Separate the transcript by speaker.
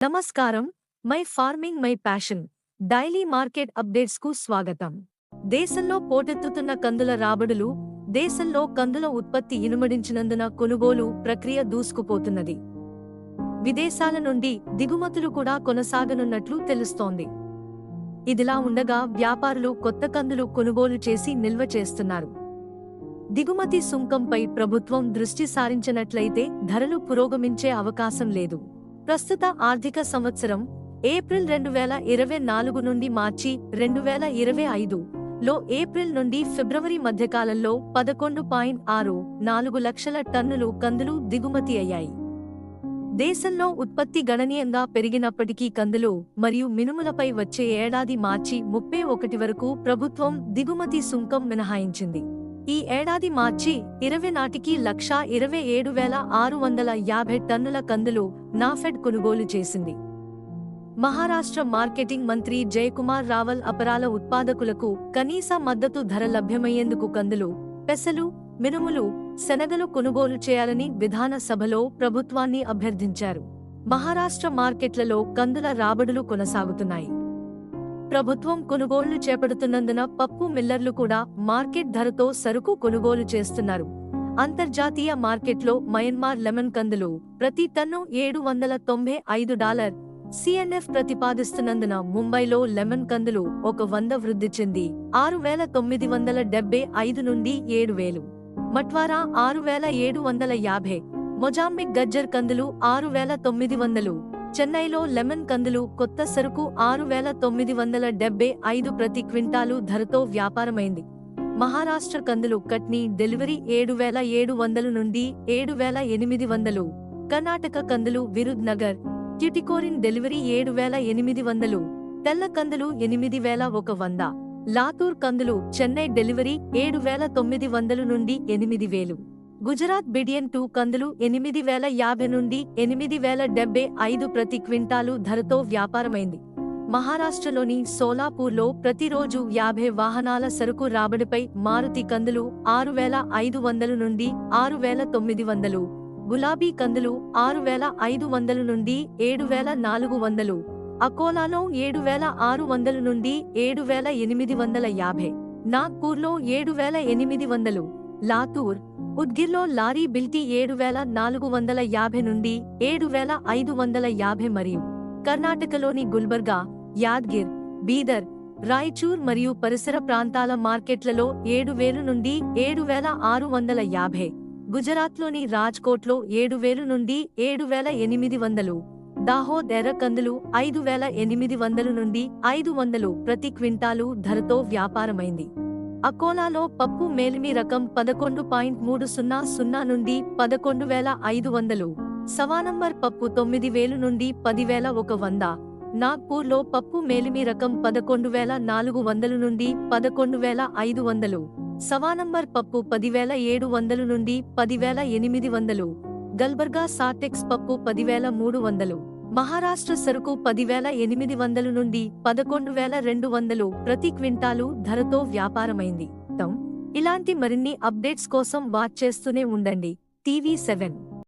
Speaker 1: నమస్కారం. My farming my passion daily market updates కు స్వాగతం. దేశంలో పోటెత్తుతున్న కందుల రాబడులు. దేశంలో కందుల ఉత్పత్తి ఇనుమడించినందున కొనుగోలు ప్రక్రియ దూసుకుపోతున్నది. విదేశాల నుండి దిగుమతులు కూడా కొనసాగనున్నట్లు తెలుస్తోంది. ఇదిలా ఉండగా వ్యాపారులు కొత్త కందులు కొనుగోలు చేసి నిల్వ చేస్తున్నారు. దిగుమతి సుంకంపై ప్రభుత్వం దృష్టి సారించినట్లయితే ధరలు పురోగమించే అవకాశం లేదు. ప్రస్తుత ఆర్థిక సంవత్సరం ఏప్రిల్ 2024 నుండి మార్చి 2025 లో ఏప్రిల్ నుండి ఫిబ్రవరి మధ్యకాలంలో 11.64 లక్షల టన్నులు కందులు దిగుమతి అయ్యాయి. దేశంలో ఉత్పత్తి గణనీయంగా పెరిగినప్పటికీ కందులు మరియు మినుములపై వచ్చే ఏడాది మార్చి 31 వరకు ప్రభుత్వం దిగుమతి సుంకం మినహాయించింది. ఈ ఏడాది మార్చి 20 నాటికి 1,27,650 టన్నుల కందులు నాఫెడ్ కొనుగోలు చేసింది. మహారాష్ట్ర మార్కెటింగ్ మంత్రి జయకుమార్ రావల్ అపరాల ఉత్పాదకులకు కనీస మద్దతు ధర లభ్యమయ్యేందుకు కందులు, పెసలు, మినుములు, శనగలు కొనుగోలు చేయాలని విధాన సభలో ప్రభుత్వాన్ని అభ్యర్థించారు. మహారాష్ట్ర మార్కెట్లలో కందుల రాబడులు కొనసాగుతున్నాయి. ప్రభుత్వం కొనుగోళ్లు చేపడుతున్నందున పప్పు మిల్లర్లు కూడా మార్కెట్ ధరతో సరుకు కొనుగోలు చేస్తున్నారు. అంతర్జాతీయ మార్కెట్లో మయన్మార్ లెమన్ కందులు ప్రతి టన్ను $795 CNF ప్రతిపాదిస్తున్నందున ముంబైలో లెమన్ కందులు 100 వృద్ధి చెంది 6,975 నుండి 7,000, మట్వారా 6,750, మొజాంబిక్ గజ్జర్ కందులు 6,900, చెన్నైలో లెమన్ కందులు కొత్త సరుకు 6,975 ప్రతి క్వింటాలు ధరతో వ్యాపారమైంది. మహారాష్ట్ర కందులు కట్నీ డెలివరీ 7,700 నుండి 7,800, కర్ణాటక కందులు విరుద్ నగర్, ట్యుటికోరిన్ డెలివరీ 7,800, తెల్ల కందులు 8,100, లాతూర్ కందులు చెన్నై డెలివరీ 7,900 నుండి 8,000, గుజరాత్ బిడియన్ 2 కందులు 8,050 నుండి 8,075 ప్రతి క్వింటాలు ధరతో వ్యాపారమైంది. మహారాష్ట్రలోని సోలాపూర్లో ప్రతిరోజు 50 వాహనాల సరుకు రాబడిపై మారుతి కందులు 6,500 నుండి 6,900, గులాబీ కందులు 6,500 నుండి 7,400, అకోలాలో 7,600 నుండి 7,850, నాగ్పూర్లో 7,800, లాతూర్, ఉద్గిర్లో లారీ బిల్టీ 7,450 నుండి 7,550 మరియు కర్ణాటకలోని గుల్బర్గా, యాద్గిర్, బీదర్, రాయచూర్ మరియు పరిసర ప్రాంతాల మార్కెట్లలో 7,000 నుండి 7,650, గుజరాత్లోని రాజ్కోట్లో 7,000 నుండి 7,800, దాహోద్ ఎర్ర కందులు 5,800 నుండి 500 ప్రతి క్వింటాలు ధరతో వ్యాపారమైంది. అకోలాలో పప్పు మేలిమి రకం 11.300 నుండి 11,500, సవానంబర్ పప్పు 9,000 నుండి 10,100, నాగ్పూర్లో పప్పు మేలిమి రకం 11,400 నుండి 11,500, సవానంబర్ పప్పు 10,700 నుండి 10,800, గల్బర్గా సాటెక్స్ పప్పు 10,300, మహారాష్ట్ర సరుకు 10,800 నుండి 11,200 ప్రతి క్వింటాలు ధరతో వ్యాపారమైంది. ఇలాంటి మరిన్ని అప్డేట్స్ కోసం వాచ్ చేస్తూనే ఉండండి టీవీ7.